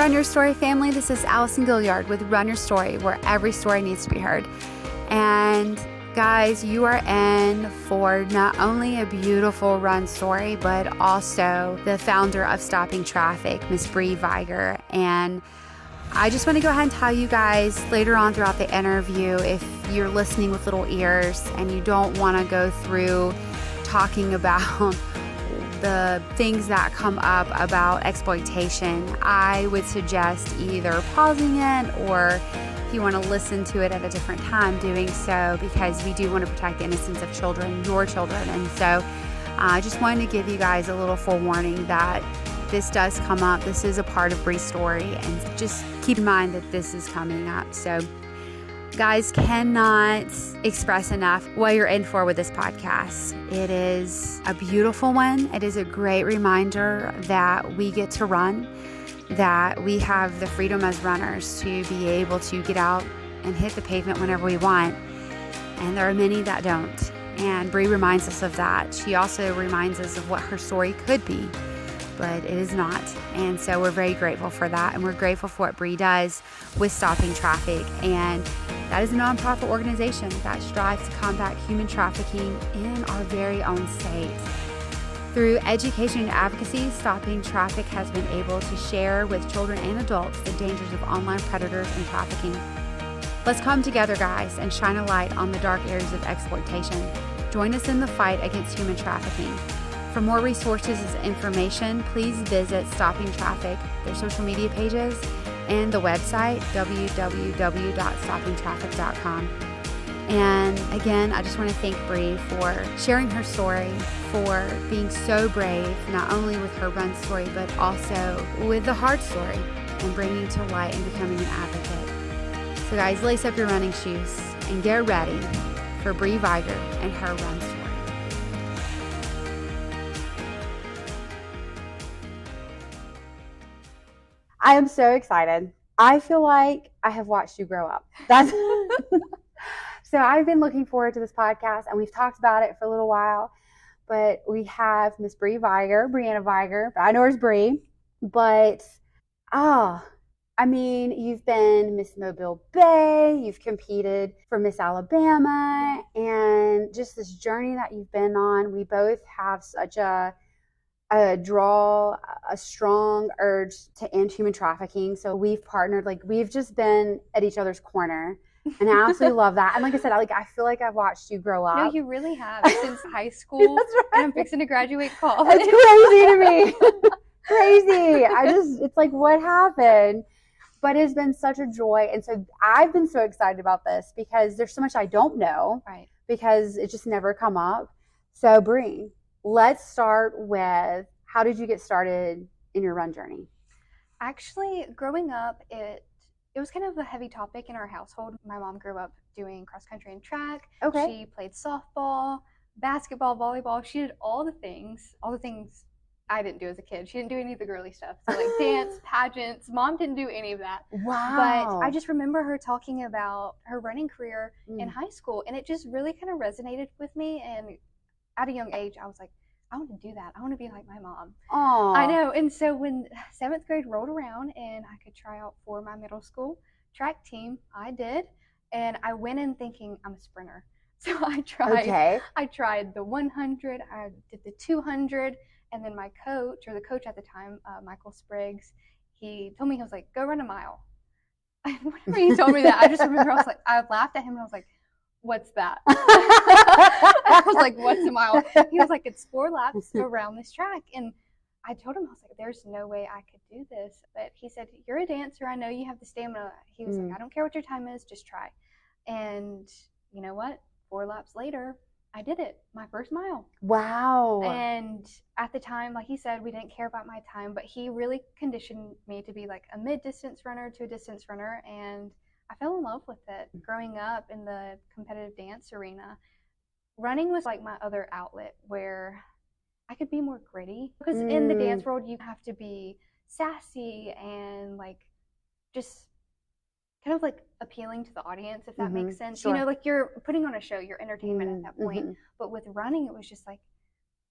Run Your Story family. This is Allison Gilliard with Run Your Story, where every story needs to be heard. And guys, you are in for not only a beautiful run story, but also the founder of Stopping Traffic, Miss Bre Vigor. And I just want to go ahead and tell you guys later on throughout the interview, if you're listening with little ears and you don't want to go through talking about the things that come up about exploitation, I would suggest either pausing it, or if you want to listen to it at a different time, doing so, because we do want to protect the innocence of children, your children. And so I just wanted to give you guys a little forewarning that this does come up. This is a part of Bre's story, and just keep in mind that this is coming up. So guys, cannot express enough what you're in for with this podcast. It is a beautiful one. It is a great reminder that we get to run, that we have the freedom as runners to be able to get out and hit the pavement whenever we want. And there are many that don't. And Bre reminds us of that. She also reminds us of what her story could be, but it is not. And so we're very grateful for that. And we're grateful for what Bre does with Stopping Traffic. And that is a nonprofit organization that strives to combat human trafficking in our very own state. Through education and advocacy, Stopping Traffic has been able to share with children and adults the dangers of online predators and trafficking. Let's come together, guys, and shine a light on the dark areas of exploitation. Join us in the fight against human trafficking. For more resources and information, please visit Stopping Traffic, their social media pages, and the website, www.stoppingtraffic.com. And again, I just want to thank Bre for sharing her story, for being so brave, not only with her run story, but also with the hard story, and bringing to light and becoming an advocate. So guys, lace up your running shoes and get ready for Bre Vigor and her run story. I am so excited. I feel like I have watched you grow up. That's so I've been looking forward to this podcast, and we've talked about it for a little while. But we have Miss Bre Vigor, Brianna Vigor. I know her as Bre, but I mean, you've been Miss Mobile Bay, you've competed for Miss Alabama, and just this journey that you've been on. We both have such a strong urge to end human trafficking. So we've partnered, we've just been at each other's corner. And I absolutely love that. And like I said, I feel like I've watched you grow up. No, you really have, since high school. That's right. And I'm fixing to graduate college. It's crazy to me. Crazy. It's like, what happened? But it's been such a joy. And so I've been so excited about this because there's so much I don't know. Right. Because it just never come up. So Bre, let's start with, how did you get started in your run journey? Actually, growing up, it was kind of a heavy topic in our household. My mom grew up doing cross country and track. Okay. She played softball, basketball, volleyball. She did all the things I didn't do as a kid. She didn't do any of the girly stuff. So like dance, pageants. Mom didn't do any of that. Wow. But I just remember her talking about her running career in high school, and it just really kind of resonated with me. And at a young age, I was like, I want to do that. I want to be like my mom. Aww. I know. And so when 7th grade rolled around and I could try out for my middle school track team, I did. And I went in thinking I'm a sprinter. So I tried. Okay. I tried the 100. I did the 200. And then my coach, or the coach at the time, Michael Spriggs, he told me, he was like, go run a mile. Whenever he told me that, I just remember I laughed at him and I was like, what's that? I was like, what's a mile? He was like, it's 4 laps around this track. And I told him, I was like, there's no way I could do this. But he said, you're a dancer. I know you have the stamina. He was like, I don't care what your time is, just try. And you know what? 4 laps later, I did it, my first mile. Wow. And at the time, like he said, we didn't care about my time, but he really conditioned me to be like a mid-distance runner to a distance runner. And I fell in love with it. Growing up in the competitive dance arena, running was like my other outlet where I could be more gritty. Because in the dance world, you have to be sassy and like just kind of like appealing to the audience, if that makes sense. Sure. You know, like you're putting on a show, you're entertainment at that point. But with running, it was just like,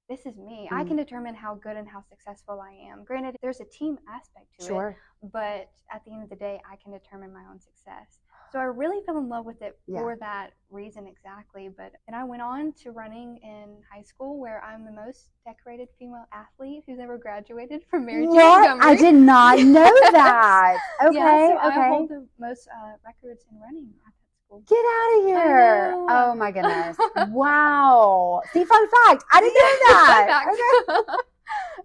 this is me. I can determine how good and how successful I am. Granted, there's a team aspect to Sure. it, but at the end of the day, I can determine my own success. So I really fell in love with it for that reason exactly. But then I went on to running in high school, where I'm the most decorated female athlete who's ever graduated from Mary Jane Montgomery. I did not know that. Okay, yeah, so okay. I hold the most records in running at that school. Get out of here. Oh my goodness. Wow. See, fun fact. I didn't know that. Okay.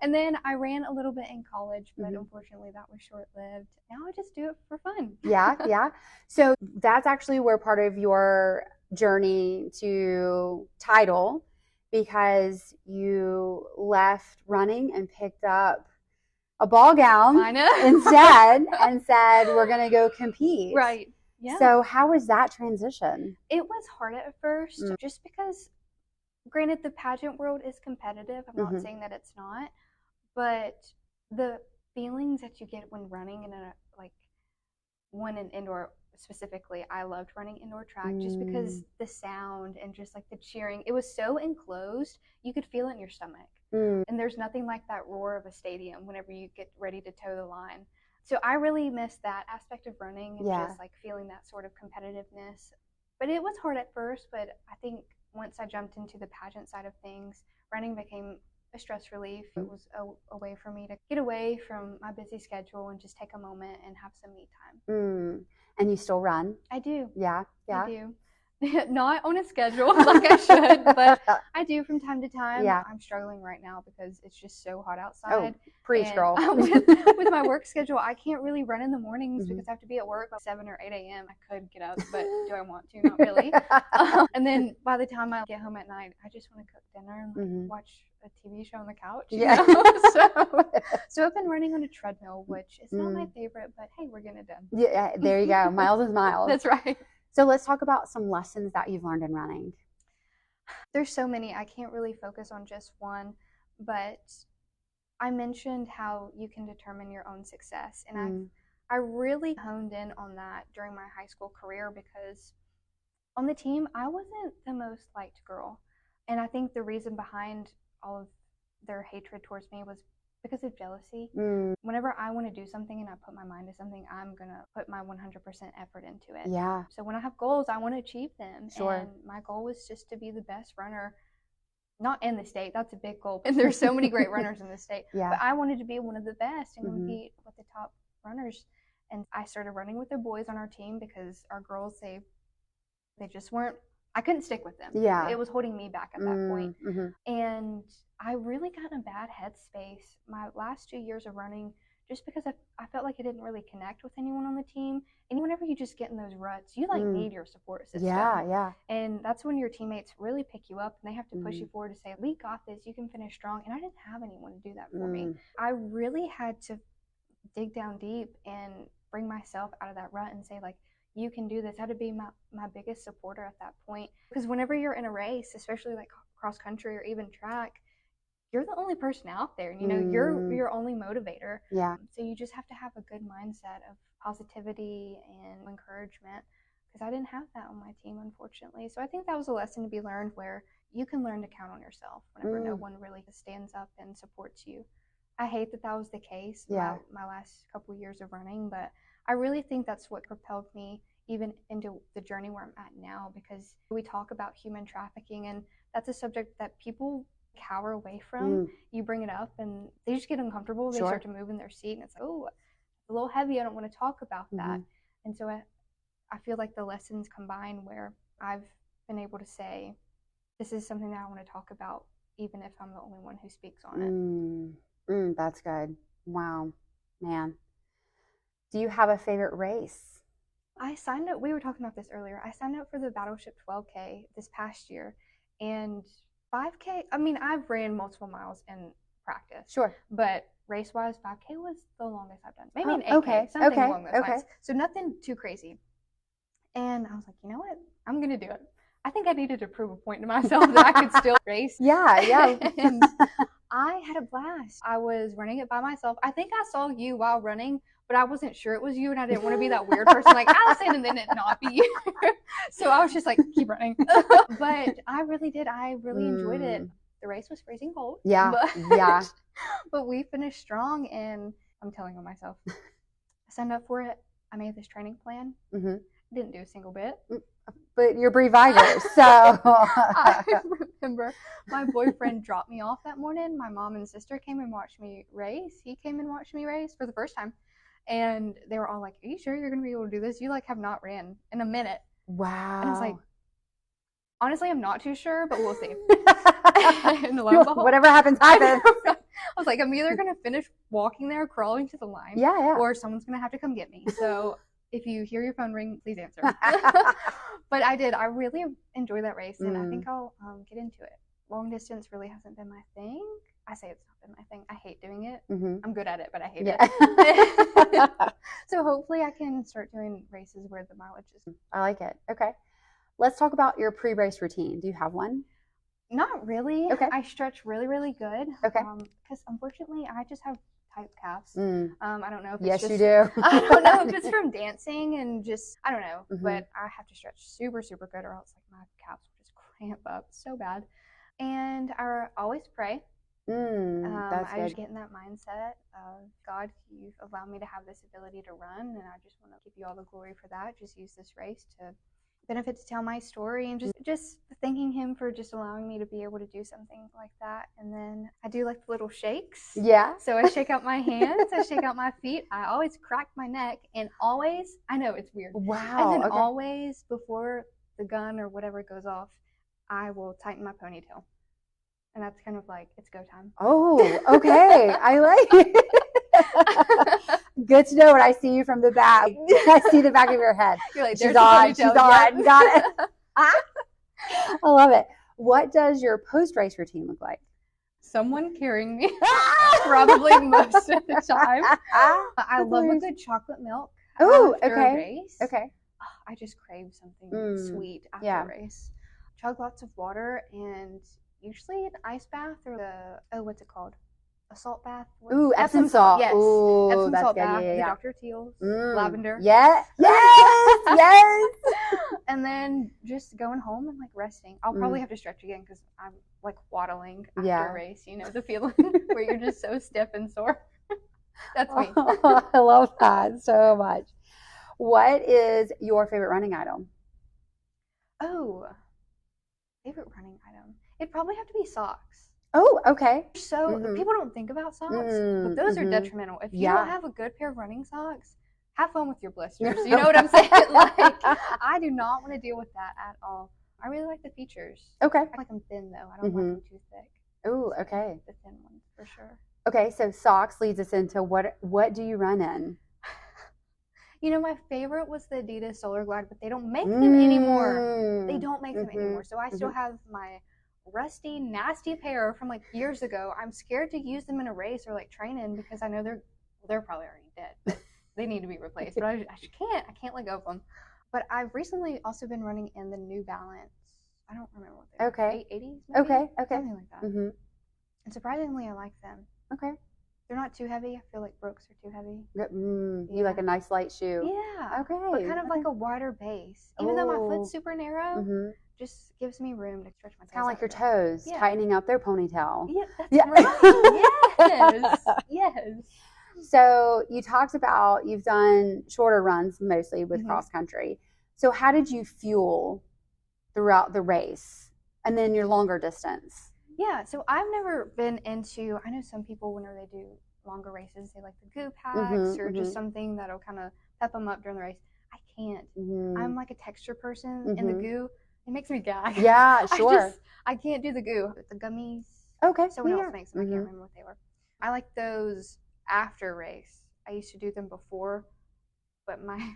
And then I ran a little bit in college, but unfortunately that was short-lived. Now I just do it for fun. Yeah. So that's actually where part of your journey to title, because you left running and picked up a ball gown instead and said, we're going to go compete. Right. Yeah. So how was that transition? It was hard at first, just because, granted, the pageant world is competitive. I'm not saying that it's not, but the feelings that you get when running in an indoor, specifically, I loved running indoor track just because the sound and just like the cheering, it was so enclosed, you could feel it in your stomach. And there's nothing like that roar of a stadium whenever you get ready to toe the line. So I really missed that aspect of running and just like feeling that sort of competitiveness. But it was hard at first, but I think once I jumped into the pageant side of things, running became a stress relief. It was a way for me to get away from my busy schedule and just take a moment and have some me time. And you still run? I do. Yeah. I do. Not on a schedule like I should, but I do from time to time. Yeah. I'm struggling right now because it's just so hot outside. Oh, preach, girl. With my work schedule, I can't really run in the mornings because I have to be at work by 7 or 8 a.m. I could get up, but do I want to? Not really. And then by the time I get home at night, I just want to cook dinner and watch a TV show on the couch. Yeah. So I've been running on a treadmill, which is not my favorite, but hey, we're getting it done. Yeah, there you go. Miles is miles. That's right. So let's talk about some lessons that you've learned in running. There's so many. I can't really focus on just one, but I mentioned how you can determine your own success. And I really honed in on that during my high school career, because on the team, I wasn't the most liked girl. And I think the reason behind all of their hatred towards me was because of jealousy. Whenever I want to do something and I put my mind to something, I'm going to put my 100% effort into it. Yeah. So when I have goals, I want to achieve them. Sure. And my goal was just to be the best runner, not in the state. That's a big goal. And there's so many great runners in the state. Yeah. But I wanted to be one of the best and compete with the top runners. And I started running with the boys on our team because our girls, they just weren't, I couldn't stick with them. Yeah. It was holding me back at that point. And I really got in a bad headspace my last 2 years of running, just because I felt like I didn't really connect with anyone on the team. And whenever you just get in those ruts, you need your support system. Yeah. And that's when your teammates really pick you up and they have to push you forward to say, we got this, you can finish strong. And I didn't have anyone to do that for me. I really had to dig down deep and bring myself out of that rut and say, like, you can do this. I had to be my biggest supporter at that point. Because whenever you're in a race, especially like cross country or even track, you're the only person out there. You know, you're your only motivator. Yeah. So you just have to have a good mindset of positivity and encouragement, because I didn't have that on my team, unfortunately. So I think that was a lesson to be learned, where you can learn to count on yourself whenever no one really stands up and supports you. I hate that was the case my last couple of years of running, but I really think that's what propelled me even into the journey where I'm at now, because we talk about human trafficking, and that's a subject that people cower away from. You bring it up and they just get uncomfortable. They start to move in their seat and it's like, oh, it's a little heavy. I don't want to talk about that. And so I feel like the lessons combine, where I've been able to say, this is something that I want to talk about, even if I'm the only one who speaks on it. That's good. Wow, man. Do you have a favorite race? I signed up, we were talking about this earlier, I signed up for the Battleship 12K this past year, and 5K, I mean, I've ran multiple miles in practice. Sure. But race-wise, 5K was the longest I've done. Maybe an 8K, something along those lines. So nothing too crazy. And I was like, you know what? I'm going to do it. I think I needed to prove a point to myself that I could still race. Yeah. And I had a blast. I was running it by myself. I think I saw you while running, but I wasn't sure it was you, and I didn't want to be that weird person like Allison and then it not be you. So I was just like, keep running. But I really did. I really enjoyed it. The race was freezing cold. Yeah, but, yeah. but we finished strong, and I'm telling on myself. I signed up for it. I made this training plan. Mm-hmm. Didn't do a single bit. But you're Bre Vigor, so. I remember my boyfriend dropped me off that morning. My mom and sister came and watched me race. He came and watched me race for the first time. And they were all like, are you sure you're going to be able to do this? You like have not ran in a minute. Wow. And I was like, honestly, I'm not too sure, but we'll see. And whatever happens, happens. I was like, I'm either going to finish walking there, crawling to the line, yeah. or someone's going to have to come get me. So if you hear your phone ring, please answer. But I did. I really enjoyed that race, and I think I'll get into it. Long distance really hasn't been my thing. I say it's not been my thing. I hate doing it. Mm-hmm. I'm good at it, but I hate it. So hopefully I can start doing races where the mileage is. I like it. Okay. Let's talk about your pre-race routine. Do you have one? Not really. Okay. I stretch really, really good. Okay. Because unfortunately, I just have tight calves. I don't know if it's yes, just, you do. I don't know if it's from dancing and just, I don't know. Mm-hmm. But I have to stretch super, super good, or else like my calves will just cramp up so bad. And I always pray. That's I good. just get in that mindset of, God, you've allowed me to have this ability to run, and I just want to give you all the glory for that. Just use this race to benefit, to tell my story, and just thanking him for just allowing me to be able to do something like that. And then I do like little shakes. Yeah. So I shake out my hands, I shake out my feet. I always crack my neck, and always, I know it's weird. Wow. And then always before the gun or whatever goes off, I will tighten my ponytail. And that's kind of like, it's go time. Oh, okay. I like it. Good to know when I see you from the back. I see the back of your head. You're like, she's on. She's on. Got it. I love it. What does your post-race routine look like? Someone carrying me, probably most of the time. I love a good chocolate milk after a race. Okay. I just crave something sweet after a race. Chug lots of water, and usually an ice bath, or what's it called? A salt bath? Epsom salt. Yes. Ooh, Epsom that's salt good. bath. Yeah. The Dr. Teal's. Lavender. Yes. Yes. And then just going home and like resting. I'll probably have to stretch again because I'm like waddling after a race. You know, the feeling where you're just so stiff and sore. That's me. I love that so much. What is your favorite running item? Oh, favorite running item. It'd probably have to be socks. Oh, okay. So people don't think about socks, but those are detrimental. If you don't have a good pair of running socks, have fun with your blisters. You know what I'm saying? Like, I do not want to deal with that at all. I really like the features. Okay. I like them thin though. I don't like them too thick. Oh, okay. The thin ones for sure. Okay, so socks leads us into what do you run in? You know, my favorite was the Adidas Solar Glide, but they don't make them anymore. They don't make them anymore. So I still have my rusty, nasty pair from like years ago. I'm scared to use them in a race or like training because I know they're probably already dead. They need to be replaced, but I can't let go of them. But I've recently also been running in the New Balance. I don't remember what they were. 80s maybe? Okay. Something like that. And surprisingly, I like them. Okay. They're not too heavy. I feel like Brooks are too heavy. You like a nice light shoe. Yeah. Okay. But kind of like a wider base. Even though my foot's super narrow, just gives me room to stretch my toes. Kind of like your toes, tightening up their ponytail. Yeah, that's right. Yes. So you talked about you've done shorter runs mostly with cross country. So how did you fuel throughout the race and then your longer distance? Yeah, so I've never been into, I know some people whenever they do longer races, they like the goo packs or just something that'll kind of pep them up during the race. I can't. I'm like a texture person, and the goo, it makes me gag. Yeah, sure. I can't do the goo. The gummies. Okay. Someone else makes them. I can't remember what they were. I like those after race. I used to do them before, but my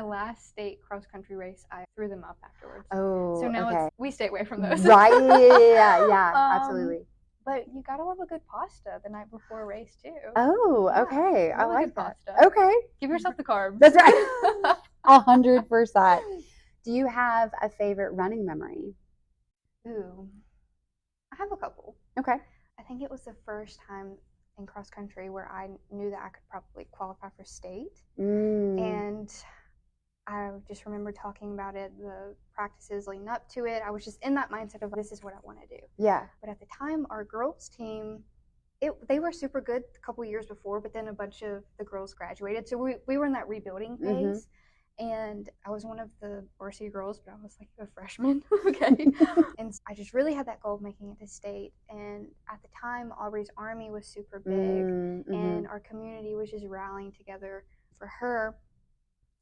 last state cross country race, I threw them up afterwards. Oh, so now we stay away from those. Right? Yeah, absolutely. But you gotta love a good pasta the night before a race too. Oh, okay. I like that. Pasta. Okay. Give yourself the carbs. That's right. 100%. Do you have a favorite running memory? Ooh, I have a couple. Okay. I think it was the first time in cross country where I knew that I could probably qualify for state. And I just remember talking about it, the practices leading up to it. I was just in that mindset of this is what I want to do. Yeah. But at the time, our girls team, they were super good a couple years before, but then a bunch of the girls graduated. So we were in that rebuilding phase. And I was one of the varsity girls, but I was like a freshman. Okay. And I just really had that goal of making it to state. And at the time, Aubrey's Army was super big, and our community was just rallying together for her.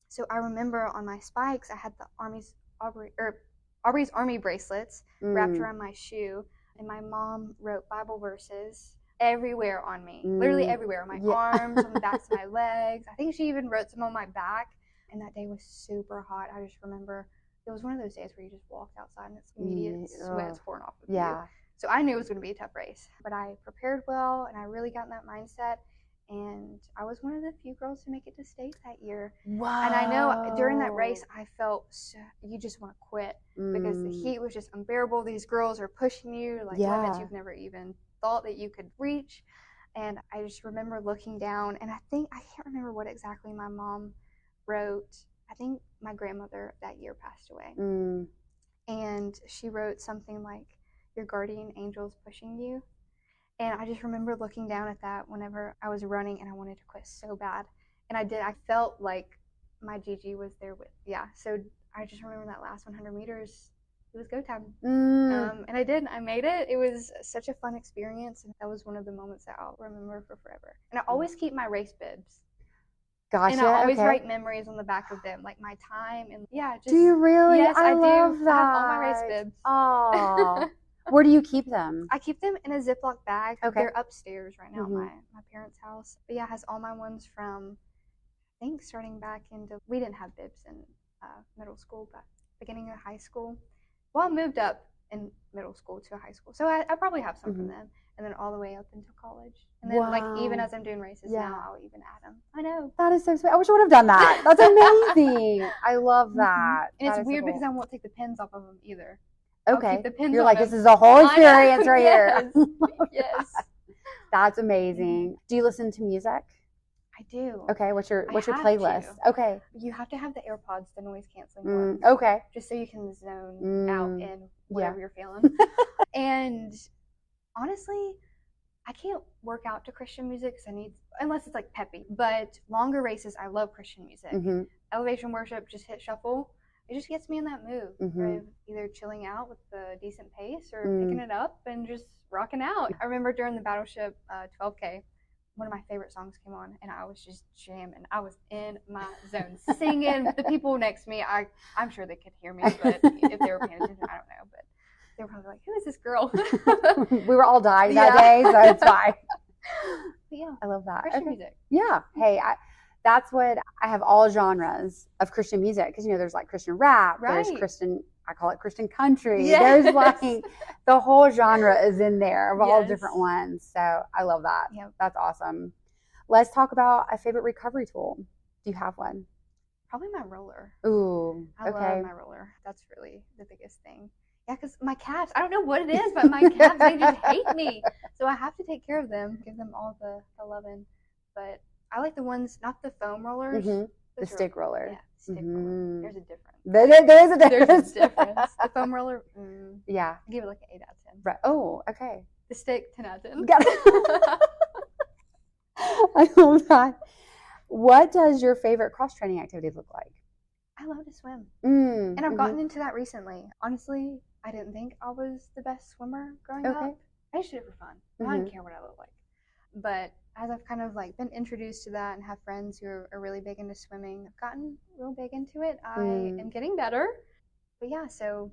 So I remember on my spikes, I had the Aubrey's Army bracelets wrapped around my shoe, and my mom wrote Bible verses everywhere on me, literally everywhere, on my arms, on the backs of my legs. I think she even wrote some on my back. And that day was super hot. I just remember it was one of those days where you just walked outside and it's immediate sweat's pouring off of you. So I knew it was going to be a tough race, but I prepared well and I really got in that mindset. And I was one of the few girls to make it to state that year. Wow. And I know during that race, I felt you just want to quit because the heat was just unbearable. These girls are pushing you like limits you've never even thought that you could reach. And I just remember looking down, and I can't remember what exactly my mom wrote. I think my grandmother that year passed away. And she wrote something like, your guardian angel's pushing you. And I just remember looking down at that whenever I was running and I wanted to quit so bad. And I did. I felt like my Gigi was there with, So I just remember that last 100 meters, it was go time. And I did. I made it. It was such a fun experience. And that was one of the moments that I'll remember for forever. And I always keep my race bibs. Gotcha. And I always write memories on the back of them, like my time. And just, do you really? Yes, I love do. that. I have all my race bibs. Oh. Where do you keep them? I keep them in a Ziploc bag. Okay. They're upstairs right now at my parents' house. But it has all my ones from, I think, starting back into, we didn't have bibs in middle school, but beginning of high school. Well, I moved up in middle school to a high school. So I probably have some from them. And then all the way up into college. And then, like, even as I'm doing races now, I'll even add them. I know. That is so sweet. I wish I would have done that. That's amazing. I love that. And that it's weird so because I won't take the pins off of them either. Okay. The pins You're like, this is a whole experience right here. Yes. That's amazing. Do you listen to music? I do. Okay. What's your playlist? Okay. You have to have the AirPods, the noise canceling ones. Okay. Just so you can zone out in whatever you're feeling. And honestly, I can't work out to Christian music because unless it's like peppy. But longer races, I love Christian music. Elevation worship, just hit shuffle. It just gets me in that mood. Of either chilling out with a decent pace or picking it up and just rocking out. I remember during the Battleship 12K, one of my favorite songs came on and I was just jamming. I was in my zone, singing. The people next to me, I'm sure they could hear me, but if they were paying attention, I don't know. But they were probably like, who is this girl? We were all dying that day, so it's fine. But yeah, I love that. Christian music. Yeah. Hey, that's what I have, all genres of Christian music, because there's like Christian rap, there's Christian, I call it Christian country. There's like the whole genre is in there of all different ones. So I love that. That's awesome. Let's talk about a favorite recovery tool. Do you have one? Probably my roller. Ooh, I love my roller. That's really the biggest thing. Yeah, because my calves, I don't know what it is, but my calves, they just hate me. So I have to take care of them, give them all the loving. But I like the ones, not the foam rollers. The stick roller. Yeah, stick roller. There's a difference. There is a difference. There's a difference. The foam roller, I give it like an 8 out of 10. Right. Oh, okay. The stick, 10 out of 10. Got it. I love that. What does your favorite cross-training activity look like? I love to swim. And I've gotten into that recently. Honestly, I didn't think I was the best swimmer growing up. I just did it for fun. I didn't care what I looked like. But as I've kind of like been introduced to that and have friends who are really big into swimming, I've gotten real big into it. I am getting better. But yeah, so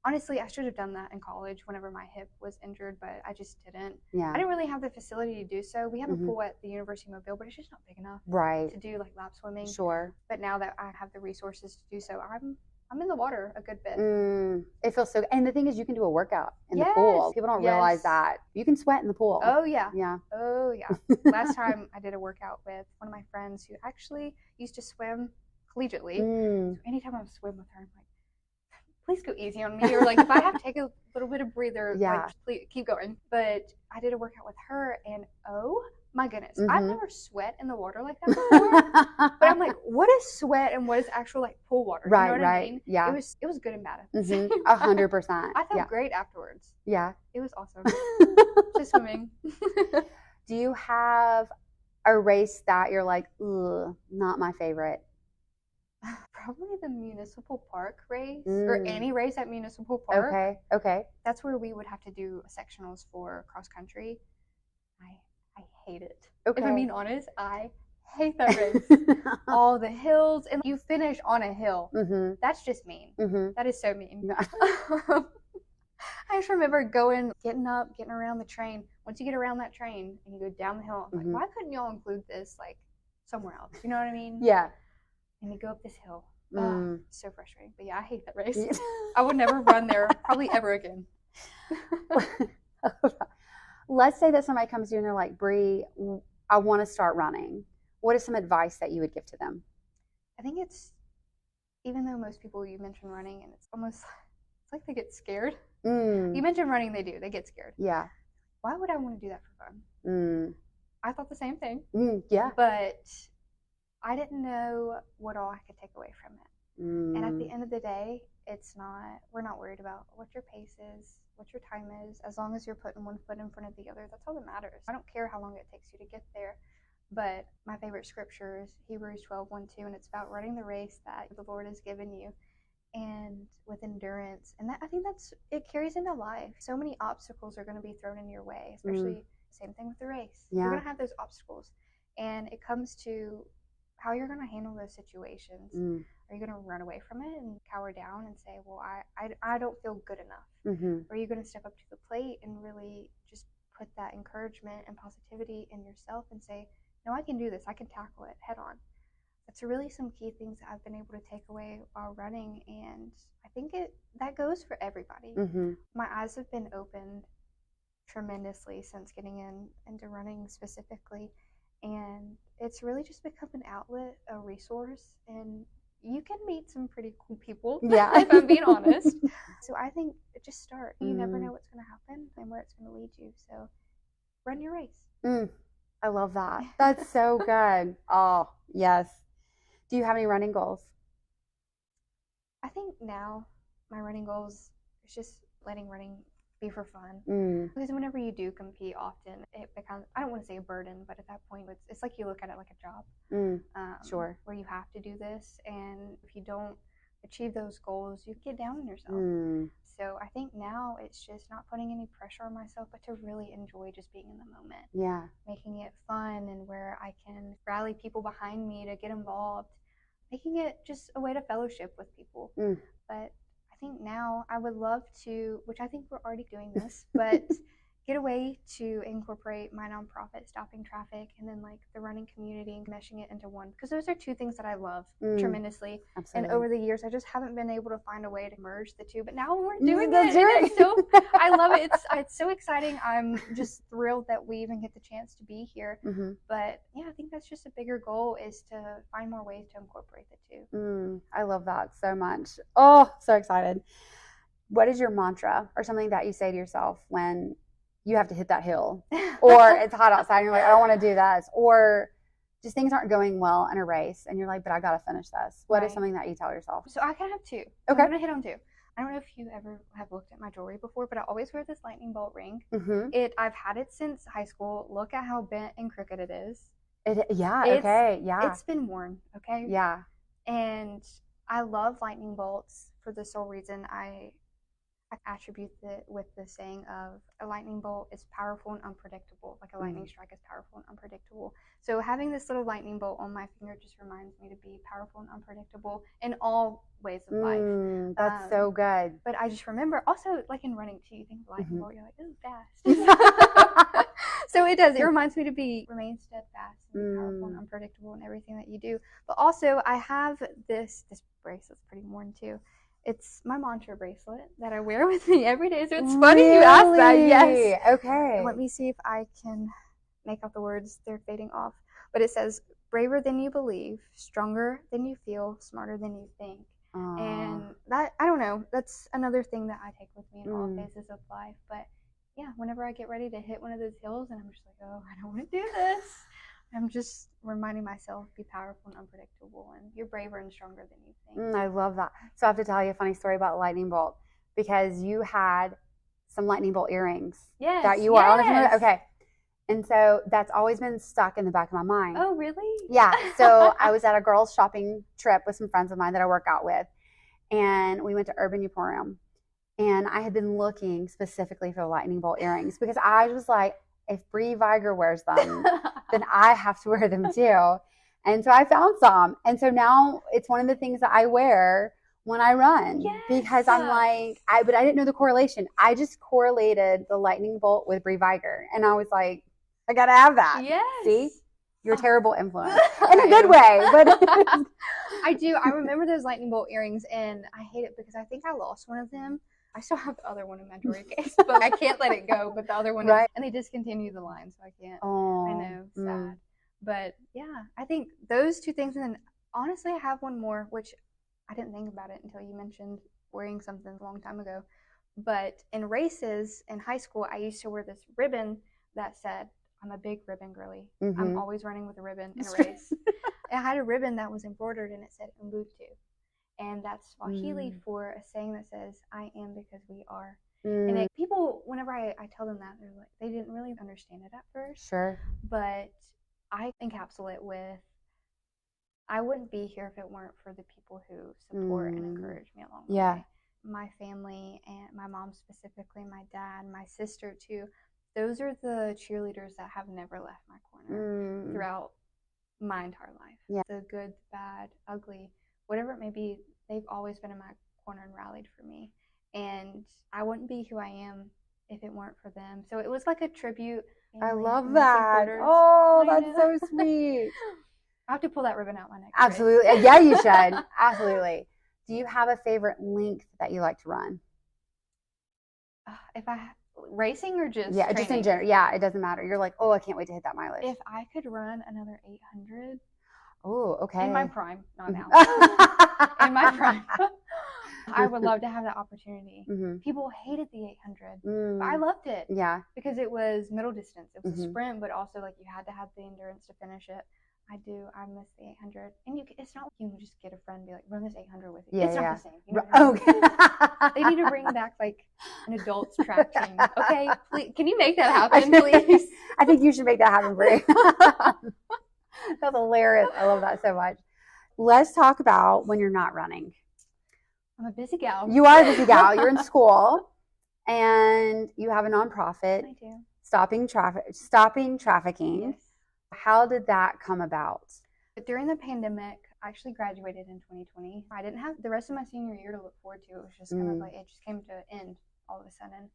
honestly, I should have done that in college whenever my hip was injured, but I just didn't. I didn't really have the facility to do so. We have a pool at the University of Mobile, but it's just not big enough to do like lap swimming. But now that I have the resources to do so, I'm in the water a good bit. It feels so good. And the thing is, you can do a workout in the pool. People don't realize that. You can sweat in the pool. Oh, yeah. Yeah. Oh, yeah. Last time I did a workout with one of my friends who actually used to swim collegiately. So anytime I swim with her, I'm like, please go easy on me. Or like, if I have to take a little bit of breather, like, please keep going. But I did a workout with her, and oh my goodness, Mm-hmm. I've never sweat in the water like that before. But I'm like, what is sweat and what is actual like pool water? Right, You know what right. I mean? Yeah. It was good and bad at the Mm-hmm. same time. 100%. I felt Yeah. great afterwards. Yeah. It was awesome. Just swimming. Do you have a race that you're like, ugh, not my favorite? Probably the municipal park race or any race at municipal park. Okay. Okay. That's where we would have to do sectionals for cross country. I hate it. Okay. If I'm being honest, I hate that race. All the hills, and you finish on a hill. Mm-hmm. That's just mean. Mm-hmm. That is so mean. Yeah. I just remember getting up, getting around the train. Once you get around that train and you go down the hill, I'm like, why couldn't y'all include this like somewhere else? You know what I mean? Yeah. And you go up this hill. So frustrating. But yeah, I hate that race. Yeah. I would never run there probably ever again. Let's say that somebody comes to you and they're like, Bre, I want to start running. What is some advice that you would give to them? I think it's, even though most people, you mention running and it's like they get scared. You mention running, they do. They get scared. Yeah. Why would I want to do that for fun? I thought the same thing. Yeah. But I didn't know what all I could take away from it. And at the end of the day, we're not worried about what your pace is, what your time is. As long as you're putting one foot in front of the other, that's all that matters. I don't care how long it takes you to get there. But my favorite scripture is Hebrews 12:1-2, and it's about running the race that the Lord has given you, and with endurance. And I think it carries into life. So many obstacles are going to be thrown in your way, especially same thing with the race. Yeah. You're going to have those obstacles, and it comes to how you're going to handle those situations. Are you going to run away from it and cower down and say, well, I don't feel good enough? Or are you going to step up to the plate and really just put that encouragement and positivity in yourself and say, no, I can do this. I can tackle it head on. That's really some key things that I've been able to take away while running, and I think that goes for everybody. My eyes have been opened tremendously since getting into running specifically, and it's really just become an outlet, a resource, and you can meet some pretty cool people, if I'm being honest. So I think just start. You never know what's going to happen and where it's going to lead you, so run your race. I love that. That's so good. Oh, yes. Do you have any running goals? I think now my running goals is just letting running be for fun. Because whenever you do compete often, it becomes, I don't want to say a burden, but at that point it's like you look at it like a job. Sure. Where you have to do this, and if you don't achieve those goals, you get down on yourself. So I think now it's just not putting any pressure on myself, but to really enjoy just being in the moment. Yeah. Making it fun, and where I can rally people behind me to get involved. Making it just a way to fellowship with people. But I think now I would love to, which I think we're already doing this, but get a way to incorporate my nonprofit, Stopping Traffic, and then like the running community and meshing it into one. Because those are two things that I love tremendously. Absolutely. And over the years, I just haven't been able to find a way to merge the two. But now we're doing it. I love it. It's so exciting. I'm just thrilled that we even get the chance to be here. But yeah, I think that's just a bigger goal, is to find more ways to incorporate the two. I love that so much. Oh, so excited. What is your mantra or something that you say to yourself when you have to hit that hill, or it's hot outside and you're like, I don't want to do this, or just things aren't going well in a race and you're like, but I got to finish this? What is something that you tell yourself? So I kind of have two. Okay. I'm going to hit on two. I don't know if you ever have looked at my jewelry before, but I always wear this lightning bolt ring. I've had it since high school. Look at how bent and crooked it is. It's been worn. Okay. Yeah. And I love lightning bolts for the sole reason I attribute it with the saying of a lightning bolt is powerful and unpredictable, like a lightning strike is powerful and unpredictable. So having this little lightning bolt on my finger just reminds me to be powerful and unpredictable in all ways of life. That's so good. But I just remember also, like in running too, you think of lightning bolt, you're like, ooh, fast. So it does. It reminds me to remain steadfast and be powerful and unpredictable in everything that you do. But also I have this bracelet's pretty worn too. It's my mantra bracelet that I wear with me every day. So it's funny you asked that. Yes. Okay. Let me see if I can make out the words. They're fading off. But it says, braver than you believe, stronger than you feel, smarter than you think. And that, I don't know, that's another thing that I take with me in all phases of life. But yeah, whenever I get ready to hit one of those hills and I'm just like, oh, I don't want to do this, I'm just reminding myself, be powerful and unpredictable, and you're braver and stronger than you think. I love that. So I have to tell you a funny story about lightning bolt, because you had some lightning bolt earrings Yes. that you wore. Yes. Okay. And so that's always been stuck in the back of my mind. Oh, really? Yeah. So I was at a girls' shopping trip with some friends of mine that I work out with, and we went to Urban Emporium. And I had been looking specifically for the lightning bolt earrings because I was like, if Bre Vigor wears them, then I have to wear them too. And so I found some. And so now it's one of the things that I wear when I run. Yes. Because I'm like, but I didn't know the correlation. I just correlated the lightning bolt with Bre Vigor. And I was like, I got to have that. Yes. See? You're a terrible influence. In a good way. But I do. I remember those lightning bolt earrings, and I hate it because I think I lost one of them. I still have the other one in my jewelry case, but I can't let it go. But the other one, right. And they discontinued the line, so I can't. Oh, I know, sad. But yeah, I think those two things. And then honestly, I have one more, which I didn't think about it until you mentioned wearing something a long time ago. But in races in high school, I used to wear this ribbon that said, I'm a big ribbon girly. I'm always running with a ribbon in a race. And I had a ribbon that was embroidered and it said Ubuntu. And that's Swahili for a saying that says, I am because we are. And people, whenever I tell them that, they're like, they didn't really understand it at first. Sure. But I encapsulate it with, I wouldn't be here if it weren't for the people who support and encourage me along the way. My family, and my mom specifically, my dad, my sister too. Those are the cheerleaders that have never left my corner throughout my entire life. Yeah. The good, bad, ugly, whatever it may be, they've always been in my corner and rallied for me. And I wouldn't be who I am if it weren't for them. So it was like a tribute. I love that. Oh, that's so sweet. I have to pull that ribbon out my neck. Absolutely. Yeah, you should. Absolutely. Do you have a favorite length that you like to run? If I racing or just yeah, training? Just in general. Yeah, it doesn't matter. You're like, oh, I can't wait to hit that mileage. If I could run another 800. Oh, okay. In my prime, not now. In my prime. I would love to have that opportunity. People hated the 800, but I loved it. Yeah. Because it was middle distance. It was a sprint, but also like you had to have the endurance to finish it. I miss the 800. And it's not like you can just get a friend and be like, run this 800 with you. It's not the same. You know okay. They need to bring back like an adults track team. Okay, please, can you make that happen, please? I think you should make that happen, Bre. That's hilarious. I love that so much. Let's talk about when you're not running. I'm a busy gal. You are a busy gal. You're in school, and you have a nonprofit. I do. Stopping trafficking. Yes. How did that come about? During the pandemic, I actually graduated in 2020. I didn't have the rest of my senior year to look forward to. It was just kind of like, it just came to an end all of a sudden.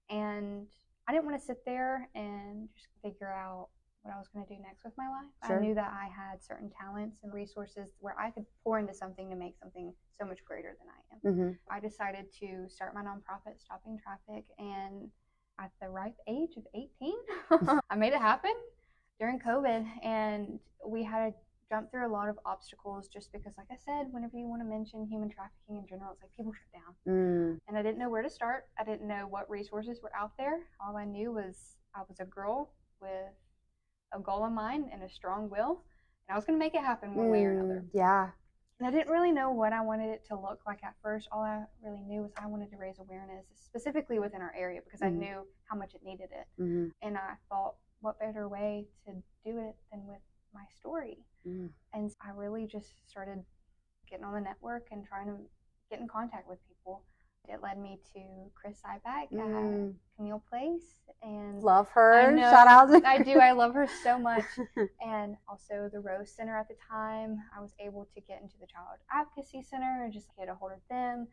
And I didn't want to sit there and just figure out what I was going to do next with my life. Sure. I knew that I had certain talents and resources where I could pour into something to make something so much greater than I am. I decided to start my nonprofit, Stopping Traffic, and at the ripe age of 18, I made it happen during COVID, and we had to jump through a lot of obstacles just because, like I said, whenever you want to mention human trafficking in general, it's like people shut down. And I didn't know where to start. I didn't know what resources were out there. All I knew was I was a girl with a goal in mind and a strong will, and I was going to make it happen one way or another. Yeah. And I didn't really know what I wanted it to look like at first. All I really knew was I wanted to raise awareness, specifically within our area, because I knew how much it needed it. And I thought, what better way to do it than with my story? And I really just started getting on the network and trying to get in contact with people. It led me to Chris Cyback at Camille Place, and love her. Shout out. I do. I love her so much. And also the Rose Center at the time. I was able to get into the Child Advocacy Center and just get a hold of them.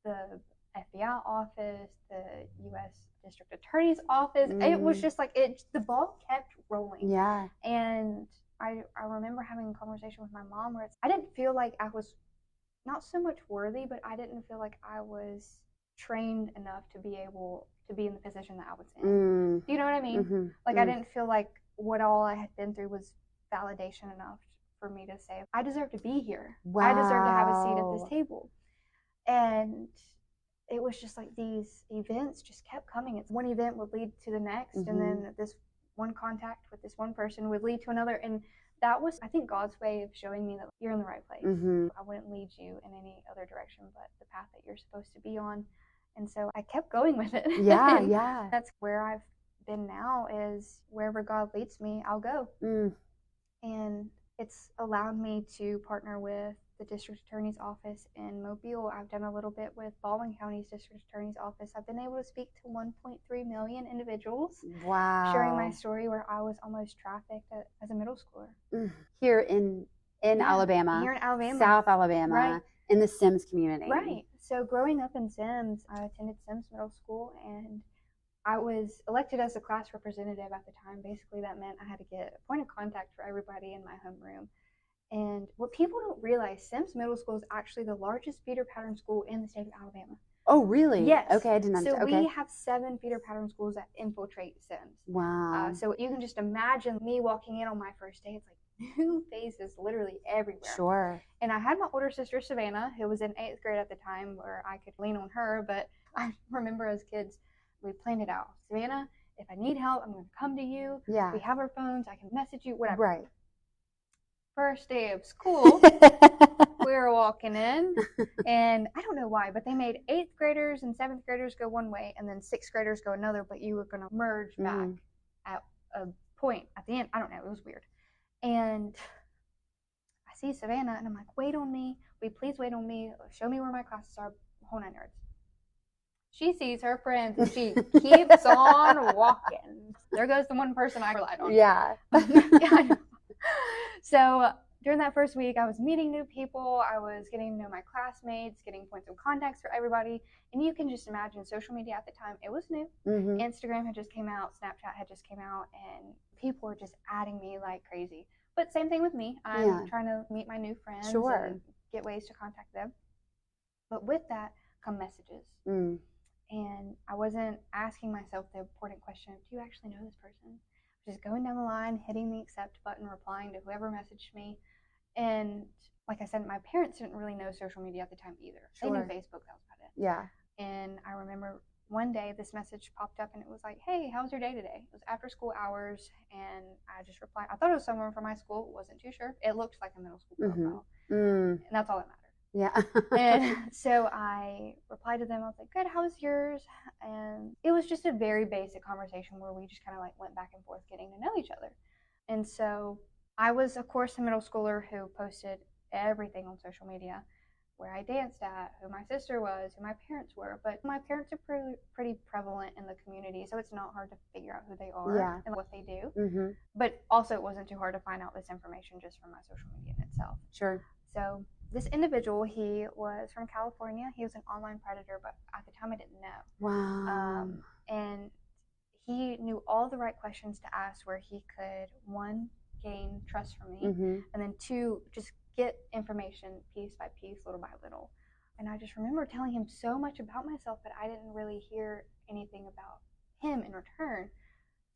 The FBI office, the U.S. District Attorney's office. It was just like the ball kept rolling. Yeah. And I remember having a conversation with my mom where I didn't feel like I was not so much worthy, but I didn't feel like I was trained enough to be able to be in the position that I was in. Do you know what I mean? Like I didn't feel like what all I had been through was validation enough for me to say, I deserve to be here. Wow. I deserve to have a seat at this table. And it was just like these events just kept coming. It's one event would lead to the next, and then this one contact with this one person would lead to another. And that was, I think, God's way of showing me that you're in the right place. I wouldn't lead you in any other direction but the path that you're supposed to be on. And so I kept going with it. Yeah, yeah. That's where I've been now, is wherever God leads me, I'll go. And it's allowed me to partner with the district attorney's office in Mobile. I've done a little bit with Baldwin County's district attorney's office. I've been able to speak to 1.3 million individuals. Wow. Sharing my story where I was almost trafficked as a middle schooler. Here in Alabama. Here in Alabama. South Alabama. Right. In the Sims community. Right. So growing up in Sims, I attended Sims Middle School, and I was elected as a class representative at the time. Basically, that meant I had to get a point of contact for everybody in my homeroom. And what people don't realize, Sims Middle School is actually the largest feeder pattern school in the state of Alabama. Oh, really? Yes. Okay, I didn't understand. So we have 7 feeder pattern schools that infiltrate Sims. Wow. So you can just imagine me walking in on my first day. It's like new faces literally everywhere. Sure. And I had my older sister, Savannah, who was in 8th grade at the time, where I could lean on her. But I remember as kids, we planned it out. Savannah, if I need help, I'm going to come to you. Yeah. We have our phones. I can message you, whatever. Right. First day of school, we were walking in, and I don't know why, but they made 8th graders and 7th graders go one way, and then 6th graders go another, but you were going to merge back at a point at the end. I don't know. It was weird. And I see Savannah, and I'm like, wait on me. Will you please wait on me? Show me where my classes are. Whole 9 yards. She sees her friends, and she keeps on walking. There goes the one person I relied on. Yeah. Yeah, I know. So during that first week, I was meeting new people. I was getting to know my classmates, getting points of contacts for everybody. And you can just imagine social media at the time, it was new. Instagram had just came out, Snapchat had just came out, and people were just adding me like crazy. But same thing with me. I'm trying to meet my new friends and get ways to contact them. But with that come messages. And I wasn't asking myself the important question, do you actually know this person? Just going down the line, hitting the accept button, replying to whoever messaged me. And like I said, my parents didn't really know social media at the time either. They knew Facebook, that was about it. Yeah. And I remember one day this message popped up, and it was like, hey, how's your day today? It was after school hours, and I just replied. I thought it was someone from my school, wasn't too sure. It looked like a middle school profile. And that's all that mattered. Yeah. And so I replied to them. I was like, good, how was yours? And it was just a very basic conversation where we just kind of like went back and forth getting to know each other. And so I was, of course, a middle schooler who posted everything on social media, where I danced at, who my sister was, who my parents were. But my parents are pretty prevalent in the community, so it's not hard to figure out who they are and what they do. But also it wasn't too hard to find out this information just from my social media in itself. Sure. So this individual, he was from California. He was an online predator, but at the time I didn't know. Wow. And he knew all the right questions to ask, where he could, 1, gain trust from me, and then 2, just get information piece by piece, little by little. And I just remember telling him so much about myself, but I didn't really hear anything about him in return.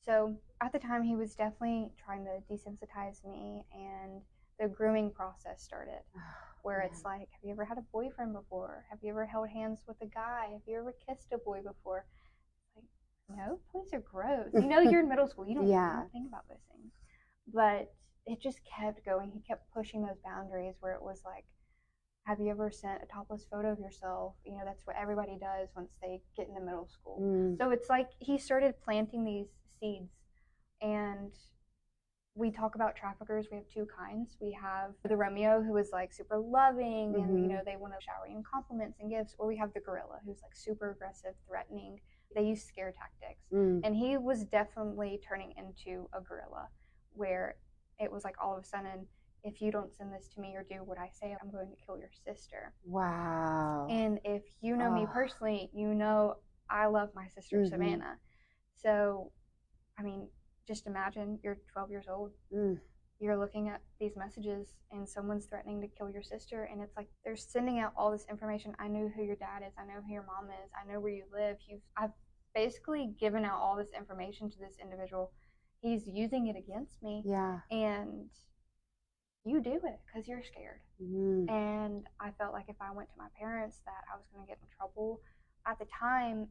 So at the time, he was definitely trying to desensitize me, and the grooming process started, where it's like, have you ever had a boyfriend before? Have you ever held hands with a guy? Have you ever kissed a boy before? Like, no, boys are gross. You know, you're in middle school. You don't think about those things. But it just kept going. He kept pushing those boundaries, where it was like, have you ever sent a topless photo of yourself? You know, that's what everybody does once they get into middle school. So it's like he started planting these seeds. And we talk about traffickers. We have 2 kinds. We have the Romeo, who is like super loving, and you know, they want to shower you in compliments and gifts. Or we have the gorilla, who's like super aggressive, threatening. They use scare tactics. And he was definitely turning into a gorilla, where it was like, all of a sudden, if you don't send this to me or do what I say, I'm going to kill your sister. Wow. And if you know me personally, you know I love my sister, Savannah. So, I mean, just imagine you're 12 years old. You're looking at these messages, and someone's threatening to kill your sister. And it's like, they're sending out all this information. I know who your dad is. I know who your mom is. I know where you live. I've basically given out all this information to this individual. He's using it against me. Yeah. And you do it because you're scared. And I felt like if I went to my parents that I was going to get in trouble. at the time,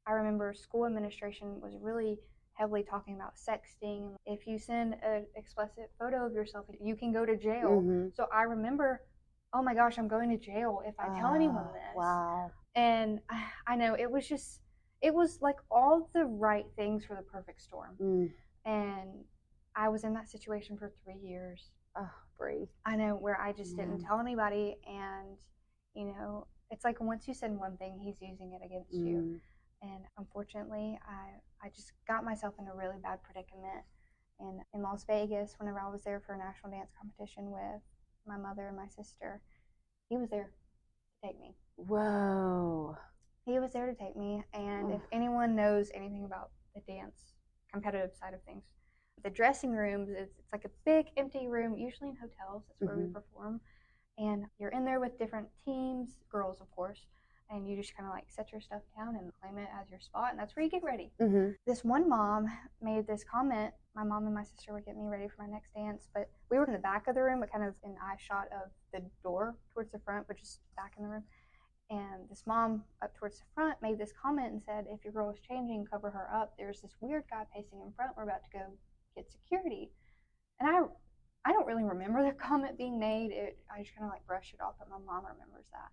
I remember school administration was really heavily talking about sexting. If you send an explicit photo of yourself, you can go to jail. So I remember, oh my gosh, I'm going to jail if I tell anyone this. Wow. And I know it was like all the right things for the perfect storm. And I was in that situation for 3 years. Oh, Bre. I know, where I just didn't tell anybody. And, you know, it's like once you send one thing, he's using it against you. And unfortunately, I just got myself in a really bad predicament. And in Las Vegas, whenever I was there for a national dance competition with my mother and my sister, he was there to take me. Whoa. He was there to take me. And if anyone knows anything about the dance competitive side of things, the dressing rooms, it's like a big empty room, usually in hotels. That's where we perform. And you're in there with different teams, girls, of course. And you just kind of like set your stuff down and claim it as your spot, and that's where you get ready. This one mom made this comment. My mom and my sister were getting me ready for my next dance, but we were in the back of the room, but kind of in eye shot of the door towards the front, but just back in the room. And this mom up towards the front made this comment and said, if your girl is changing, cover her up. There's this weird guy pacing in front. We're about to go get security. And I don't really remember the comment being made. I just kind of like brushed it off, but my mom remembers that.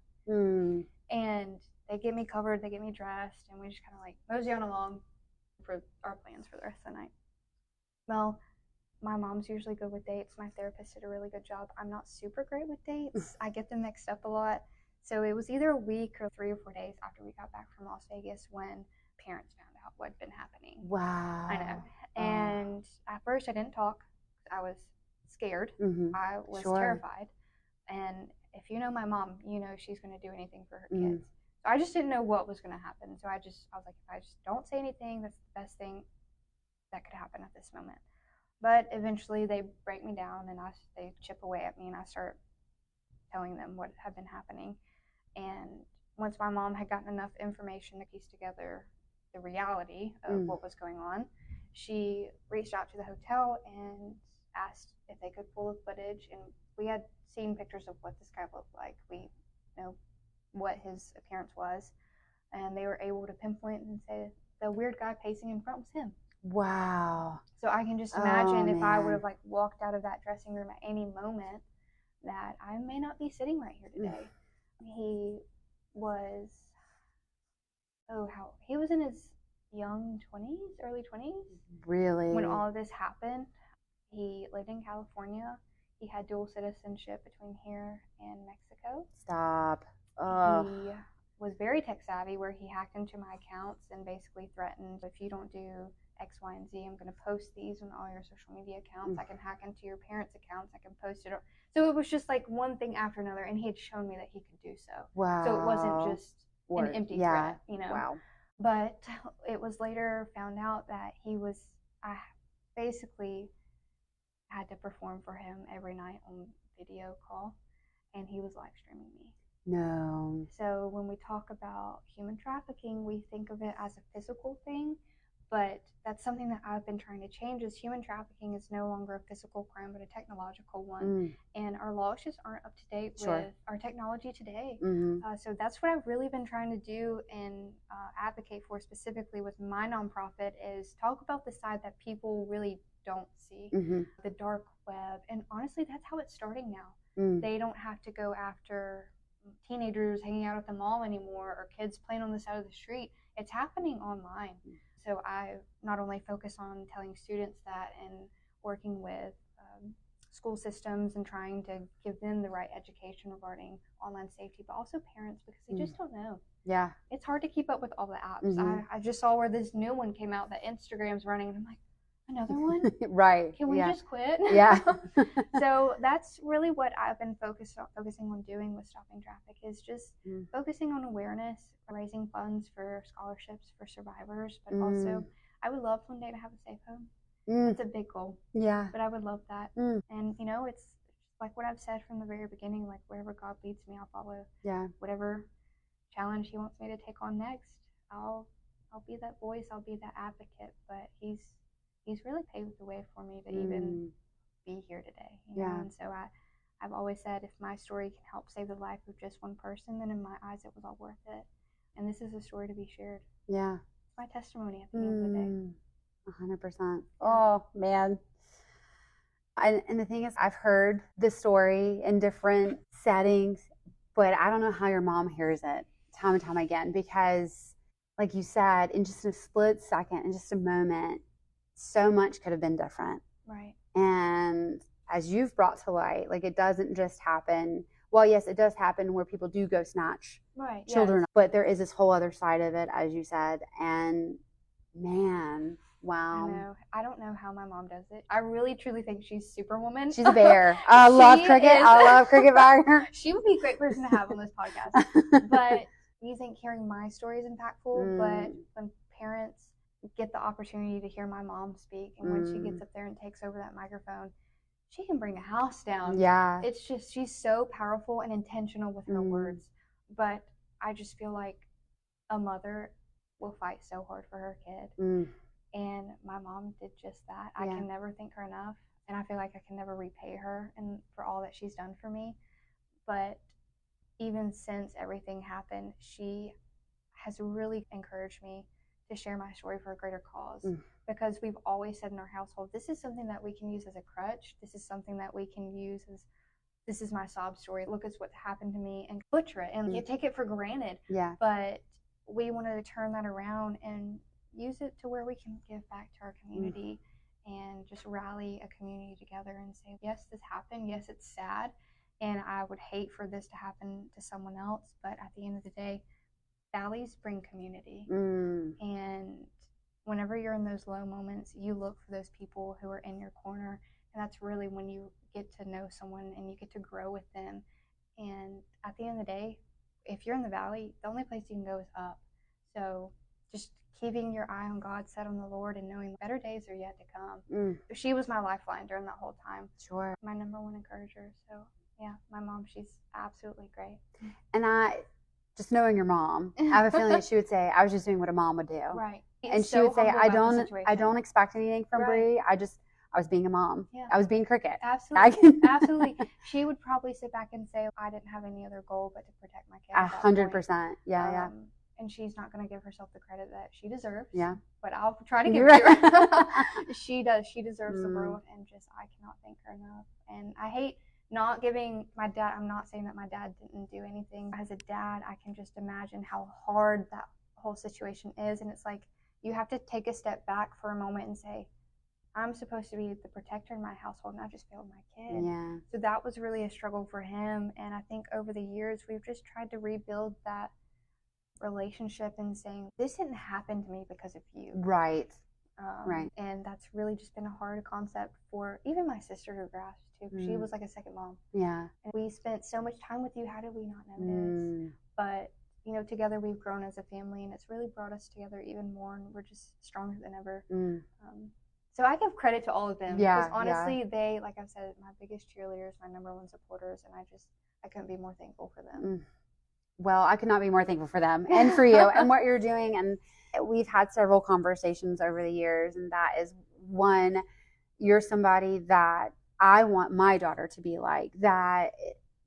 And they get me covered, they get me dressed, and we just kind of like mosey on along for our plans for the rest of the night. Well, my mom's usually good with dates. My therapist did a really good job. I'm not super great with dates. I get them mixed up a lot. So it was either a week or 3 or 4 days after we got back from Las Vegas when parents found out what had been happening. Wow. I know. And at first I didn't talk. I was scared. I was terrified. And if you know my mom, you know she's going to do anything for her kids. So I just didn't know what was going to happen. So I was like, if I just don't say anything, that's the best thing that could happen at this moment. But eventually they break me down and they chip away at me, and I start telling them what had been happening. And once my mom had gotten enough information to piece together the reality of what was going on, she reached out to the hotel and asked if they could pull the footage. And we had seen pictures of what this guy looked like. We know what his appearance was. And they were able to pinpoint and say the weird guy pacing in front was him. Wow. So I can just imagine if I would have like walked out of that dressing room at any moment, that I may not be sitting right here today. He was, he was in his young 20s, early 20s. Really? When all of this happened. He lived in California. He had dual citizenship between here and Mexico. Stop. He was very tech savvy, where he hacked into my accounts and basically threatened, if you don't do X, Y, and Z, I'm going to post these on all your social media accounts. I can hack into your parents' accounts. I can post it. So it was just like one thing after another, and he had shown me that he could do so. Wow. So it wasn't just an empty threat, you know. Wow. But it was later found out that I basically had to perform for him every night on video call, and he was live streaming me. No. So when we talk about human trafficking, we think of it as a physical thing, but that's something that I've been trying to change. Is human trafficking is no longer a physical crime, but a technological one. And our laws just aren't up to date with our technology today. So that's what I've really been trying to do and advocate for specifically with my nonprofit, is talk about the side that people really don't see, the dark web. And honestly, that's how it's starting now. They don't have to go after teenagers hanging out at the mall anymore, or kids playing on the side of the street. It's happening online. So I not only focus on telling students that and working with school systems and trying to give them the right education regarding online safety, but also parents, because they just don't know. Yeah. It's hard to keep up with all the apps. I just saw where this new one came out that Instagram's running, and I'm like, another one? Right. Can we just quit? Yeah. So that's really what I've been focusing on doing with Stopping Traffic, is just focusing on awareness, raising funds for scholarships for survivors, but also I would love one day to have a safe home. It's a big goal. Yeah. But I would love that. And you know, it's like what I've said from the very beginning, like wherever God leads me, I'll follow. Yeah. Whatever challenge he wants me to take on next, I'll be that voice, I'll be that advocate. But he's really paved the way for me to even be here today. You know? And so I've always said, if my story can help save the life of just one person, then in my eyes it was all worth it. And this is a story to be shared. Yeah. It's my testimony at the end of the day. 100%. Oh, man. And the thing is, I've heard this story in different settings, but I don't know how your mom hears it time and time again, because like you said, in just a split second, in just a moment, so much could have been different. Right. And as you've brought to light, like, it doesn't just happen. Well, yes, it does happen where people do go snatch children, yes, but there is this whole other side of it, as you said. And man, wow. I know. I don't know how my mom does it. I really truly think she's Superwoman. She's a bear. I love Cricket. I love Cricket Vigor. She would be a great person to have on this podcast. But you think hearing my story is impactful, but when parents get the opportunity to hear my mom speak, and when she gets up there and takes over that microphone, she can bring a house down. Yeah. It's just, she's so powerful and intentional with her words. But I just feel like a mother will fight so hard for her kid. And my mom did just that. I can never thank her enough. And I feel like I can never repay her and for all that she's done for me. But even since everything happened, she has really encouraged me to share my story for a greater cause. Because we've always said in our household, this is something that we can use as a crutch. This is something that we can use as, this is my sob story. Look at what happened to me, and butcher it and you take it for granted. Yeah. But we wanted to turn that around and use it to where we can give back to our community and just rally a community together and say, yes, this happened. Yes, it's sad. And I would hate for this to happen to someone else. But at the end of the day, valleys bring community. And whenever you're in those low moments, you look for those people who are in your corner. And that's really when you get to know someone and you get to grow with them. And at the end of the day, if you're in the valley, the only place you can go is up. So just keeping your eye on God, set on the Lord, and knowing better days are yet to come. She was my lifeline during that whole time. Sure. My number one encourager. So yeah, my mom, she's absolutely great. And just knowing your mom, I have a feeling that she would say, I was just doing what a mom would do. Right. And she would say, I don't expect anything from Bre. I was being a mom. Yeah. I was being Cricket. Absolutely. Absolutely. She would probably sit back and say, I didn't have any other goal but to protect my kid. 100%. Yeah. And she's not going to give herself the credit that she deserves. Yeah. But I'll try to give it to her. She does. She deserves the world, and just, I cannot thank her enough. And I hate not giving my dad, I'm not saying that my dad didn't do anything. As a dad, I can just imagine how hard that whole situation is. And it's like, you have to take a step back for a moment and say, I'm supposed to be the protector in my household, not just fail my kid. Yeah. So that was really a struggle for him. And I think over the years, we've just tried to rebuild that relationship and saying, this didn't happen to me because of you. Right. Right. And that's really just been a hard concept for even my sister to grasp too. She was like a second mom. Yeah. And we spent so much time with you. How did we not know this? But together we've grown as a family, and it's really brought us together even more, and we're just stronger than ever. So I give credit to all of them, because honestly, they, like I've said, my biggest cheerleaders, my number one supporters, and I couldn't be more thankful for them. Well, I could not be more thankful for them and for you and what you're doing. And we've had several conversations over the years, and that is one, you're somebody that I want my daughter to be like, that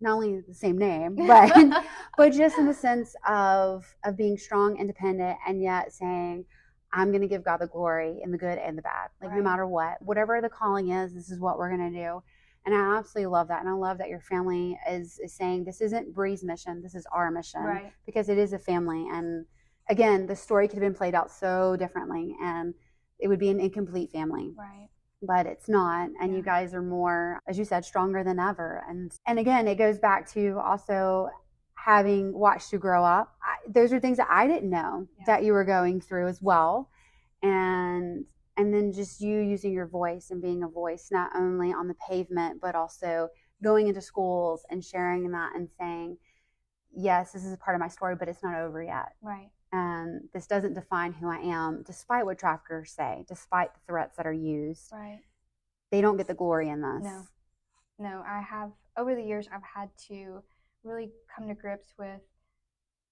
not only the same name, but just in the sense of being strong, independent, and yet saying, I'm going to give God the glory in the good and the bad. Like, no matter what, whatever the calling is, this is what we're going to do. And I absolutely love that. And I love that your family is saying, this isn't Bre's mission, this is our mission. Because it is a family. And again, the story could have been played out so differently, and it would be an incomplete family. But it's not. And you guys are more, as you said, stronger than ever. And again, it goes back to also having watched you grow up. Those are things that I didn't know that you were going through as well. And then just you using your voice and being a voice, not only on the pavement, but also going into schools and sharing that and saying, yes, this is a part of my story, but it's not over yet. And this doesn't define who I am, despite what traffickers say, despite the threats that are used. They don't get the glory in this. No, I have, over the years, I've had to really come to grips with,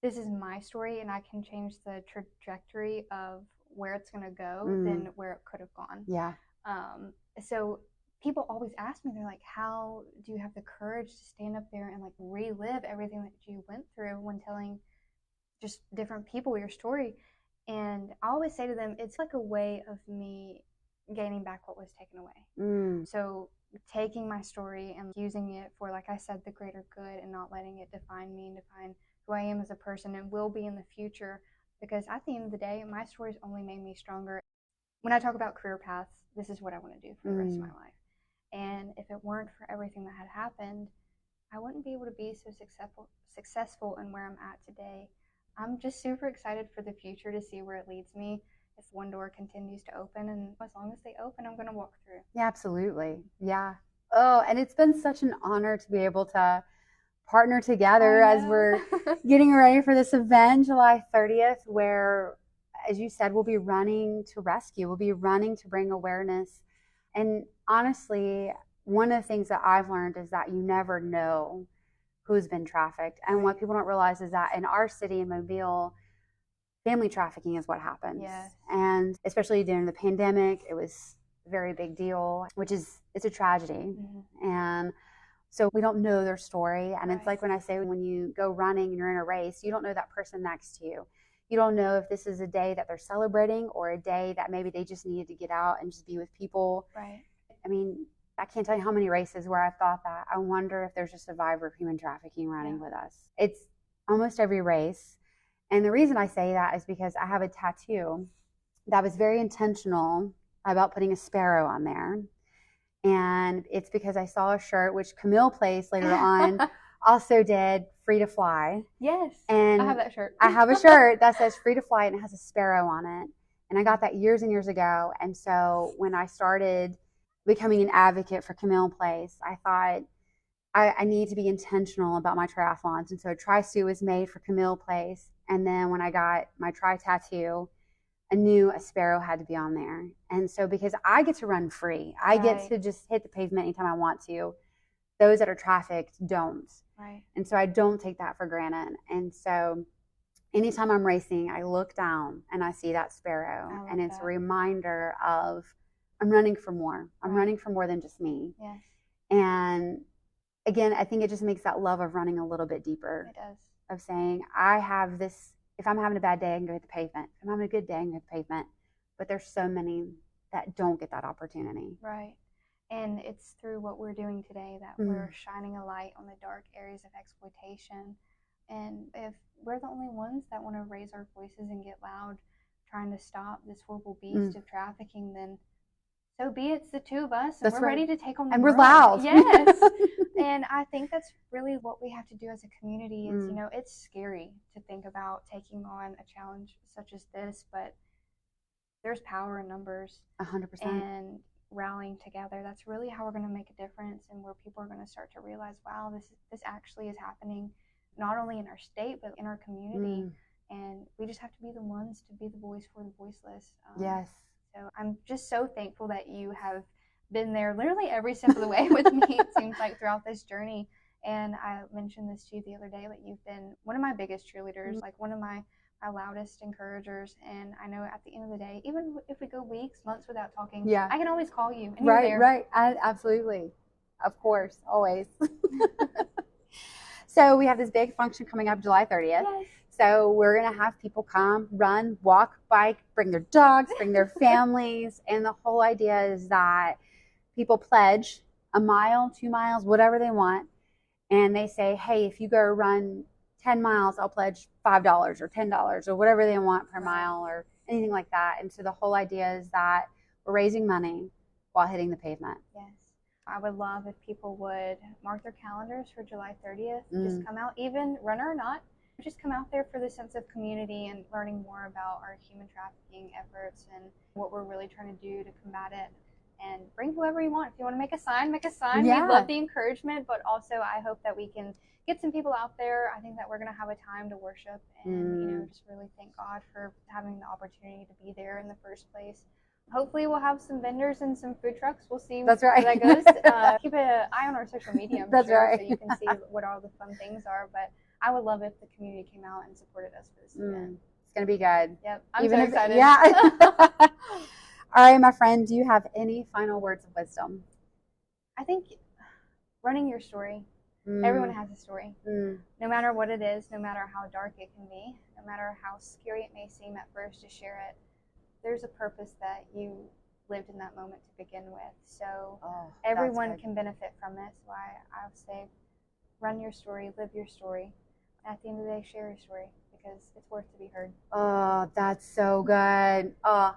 this is my story, and I can change the trajectory of where it's going to go than where it could have gone. So people always ask me, they're like, how do you have the courage to stand up there and like relive everything that you went through when telling just different people, your story. And I always say to them, it's like a way of me gaining back what was taken away. So taking my story and using it for, like I said, the greater good, and not letting it define me and define who I am as a person and will be in the future. Because at the end of the day, my story's only made me stronger. When I talk about career paths, this is what I want to do for the rest of my life. And if it weren't for everything that had happened, I wouldn't be able to be so successful in where I'm at today. I'm just super excited for the future to see where it leads me. If one door continues to open, and as long as they open, I'm going to walk through. Yeah, absolutely. Yeah. Oh, and it's been such an honor to be able to partner together as we're getting ready for this event, July 30th, where, as you said, we'll be running to rescue. We'll be running to bring awareness. And honestly, one of the things that I've learned is that you never know who's been trafficked. And what people don't realize is that in our city, in Mobile, family trafficking is what happens. Yes. And especially during the pandemic, it was a very big deal, which is, it's a tragedy. And so we don't know their story. And it's like when I say, when you go running and you're in a race, you don't know that person next to you. You don't know if this is a day that they're celebrating or a day that maybe they just needed to get out and just be with people. Right. I mean, I can't tell you how many races where I've thought that. I wonder if there's a survivor of human trafficking running with us. It's almost every race. And the reason I say that is because I have a tattoo that was very intentional about putting a sparrow on there. And it's because I saw a shirt, which Camille Place later on also did, Free to Fly. Yes. And I have that shirt. I have a shirt that says Free to Fly, and it has a sparrow on it. And I got that years and years ago. And so when I started becoming an advocate for Camille Place, I thought I need to be intentional about my triathlons. And so a tri-suit was made for Camille Place. And then when I got my tri-tattoo, I knew a sparrow had to be on there. And so because I get to run free, I get to just hit the pavement anytime I want to. Those that are trafficked don't. Right. And so I don't take that for granted. And so anytime I'm racing, I look down and I see that sparrow. And it's a reminder of I'm running for more. I'm running for more than just me. Yes. And again, I think it just makes that love of running a little bit deeper. It does. Of saying, I have this, if I'm having a bad day, I can go hit the pavement. If I'm having a good day, I can go hit the pavement. But there's so many that don't get that opportunity. Right. And it's through what we're doing today that we're shining a light on the dark areas of exploitation. And if we're the only ones that want to raise our voices and get loud, trying to stop this horrible beast of trafficking, then so be it. It's the two of us, and we're ready to take on the world. And we're loud. Yes. And I think that's really what we have to do as a community is, you know, it's scary to think about taking on a challenge such as this, but there's power in numbers. 100%. And rallying together, that's really how we're going to make a difference, and where people are going to start to realize, wow, this actually is happening not only in our state, but in our community. And we just have to be the ones to be the voice for the voiceless. Yes. So I'm just so thankful that you have been there literally every step of the way with me, it seems like, throughout this journey. And I mentioned this to you the other day, that you've been one of my biggest cheerleaders, like one of my loudest encouragers. And I know at the end of the day, even if we go weeks, months without talking, I can always call you. And you're there. Right. Absolutely. Of course. Always. So we have this big function coming up July 30th. Yes. So we're going to have people come, run, walk, bike, bring their dogs, bring their families. And the whole idea is that people pledge a mile, 2 miles, whatever they want. And they say, hey, if you go run 10 miles, I'll pledge $5 or $10 or whatever they want per mile or anything like that. And so the whole idea is that we're raising money while hitting the pavement. Yes. I would love if people would mark their calendars for July 30th. Just come out, even runner or not. Just come out there for the sense of community and learning more about our human trafficking efforts and what we're really trying to do to combat it. And bring whoever you want. If you want to make a sign, make a sign. Yeah. We love the encouragement, but also I hope that we can get some people out there. I think that we're going to have a time to worship and, you know, just really thank God for having the opportunity to be there in the first place. Hopefully we'll have some vendors and some food trucks. We'll see where that goes. Keep an eye on our social media, I'm sure, so you can see what all the fun things are. But I would love if the community came out and supported us for this event. It's going to be good. Yep. I'm so excited. All right, my friend, do you have any final words of wisdom? I think running your story, Everyone has a story. Mm. No matter what it is, no matter how dark it can be, no matter how scary it may seem at first to share it, there's a purpose that you lived in that moment to begin with. So everyone can benefit from it. So I would say run your story, live your story. And at the end of the day, share your story because it's worth to be heard. Oh, that's so good. Oh,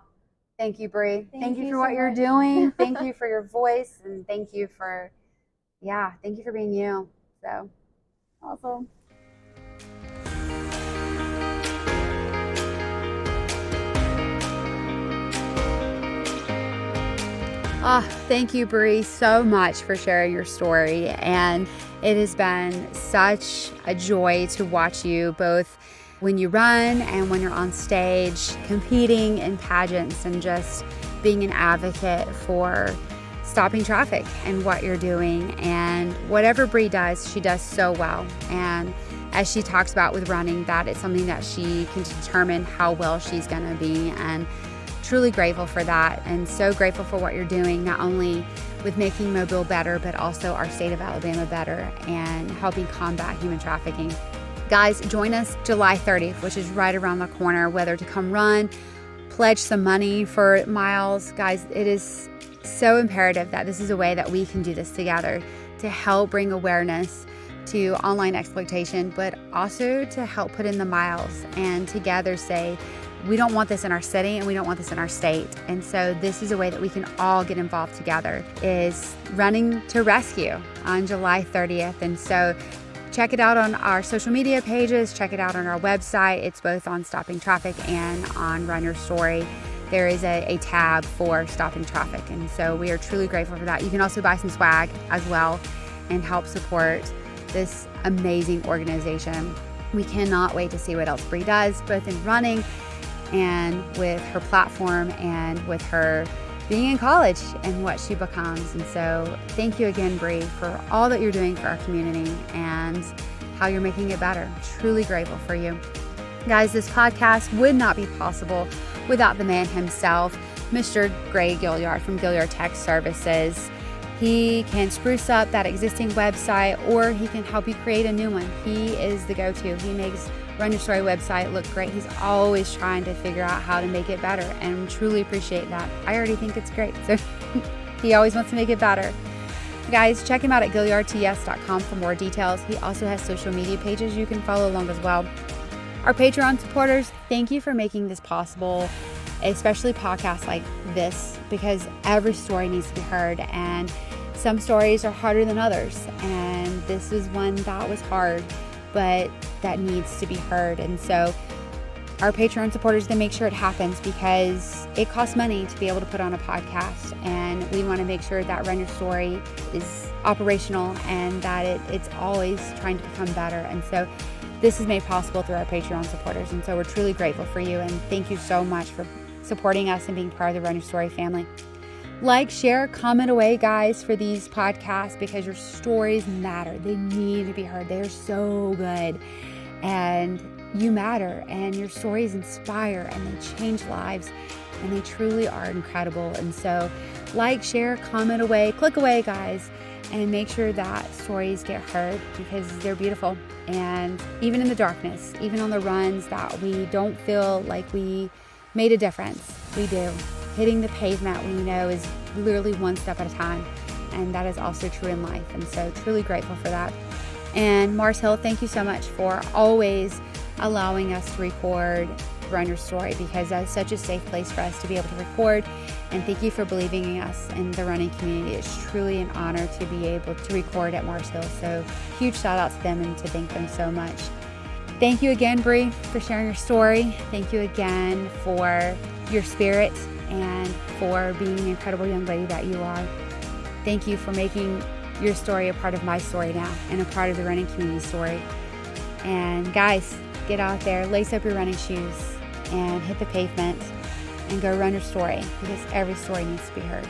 thank you, Bre. Thank you for what you're much. doing. Thank you for your voice, and thank you for being you. So Awesome. Oh, thank you, Bre, so much for sharing your story. And it has been such a joy to watch you both when you run and when you're on stage, competing in pageants and just being an advocate for stopping traffic and what you're doing. And whatever Bre does, she does so well. And as she talks about with running, that it's something that she can determine how well she's going to be. And truly grateful for that, and so grateful for what you're doing, not only with making Mobile better, but also our state of Alabama better and helping combat human trafficking. Guys, join us July 30th, which is right around the corner, whether to come run, pledge some money for miles. Guys, it is so imperative that this is a way that we can do this together to help bring awareness to online exploitation, but also to help put in the miles and together say, we don't want this in our city and we don't want this in our state. And so this is a way that we can all get involved together, is running to rescue on July 30th. And so check it out on our social media pages, check it out on our website. It's both on Stopping Traffic and on Run Your Story. There is a tab for stopping traffic. And so we are truly grateful for that. You can also buy some swag as well and help support this amazing organization. We cannot wait to see what else Bre does, both in running and with her platform and with her being in college and what she becomes. And so thank you again, Bre, for all that you're doing for our community and how you're making it better. Truly grateful for you. Guys, this podcast would not be possible without the man himself, Mr. Greg Gilliard from Gilliard Tech Services. He can spruce up that existing website, or he can help you create a new one. He is the go-to. He makes Run Your Story website look great. He's always trying to figure out how to make it better, and truly appreciate that. I already think it's great, so he always wants to make it better. Guys, check him out at GilliardTS.com for more details. He also has social media pages you can follow along as well. Our Patreon supporters, thank you for making this possible, especially podcasts like this, because every story needs to be heard, and some stories are harder than others, and this is one that was hard, but that needs to be heard. And so our Patreon supporters, they make sure it happens because it costs money to be able to put on a podcast, and we want to make sure that Run Your Story is operational and that it's always trying to become better. And so this is made possible through our Patreon supporters, and so we're truly grateful for you, and thank you so much for supporting us and being part of the Run Your Story family. Like, share, comment away, guys, for these podcasts, because your stories matter. They need to be heard. They are so good, and you matter, and your stories inspire, and they change lives, and they truly are incredible. And so like, share, comment away, click away, guys, and make sure that stories get heard, because they're beautiful. And even in the darkness, even on the runs that we don't feel like we made a difference, we do. Hitting the pavement, we know, is literally one step at a time, and that is also true in life. And so truly grateful for that. And Mars Hill, thank you so much for always allowing us to record Run Your Story, because that's such a safe place for us to be able to record. And thank you for believing in us in the running community. It's truly an honor to be able to record at Mars Hill. So huge shout out to them, and to thank them so much. Thank you again, Bre, for sharing your story. Thank you again for your spirit and for being the incredible young lady that you are. Thank you for making your story a part of my story now, and a part of the running community story. And guys, get out there, lace up your running shoes, and hit the pavement, and go run your story, because every story needs to be heard.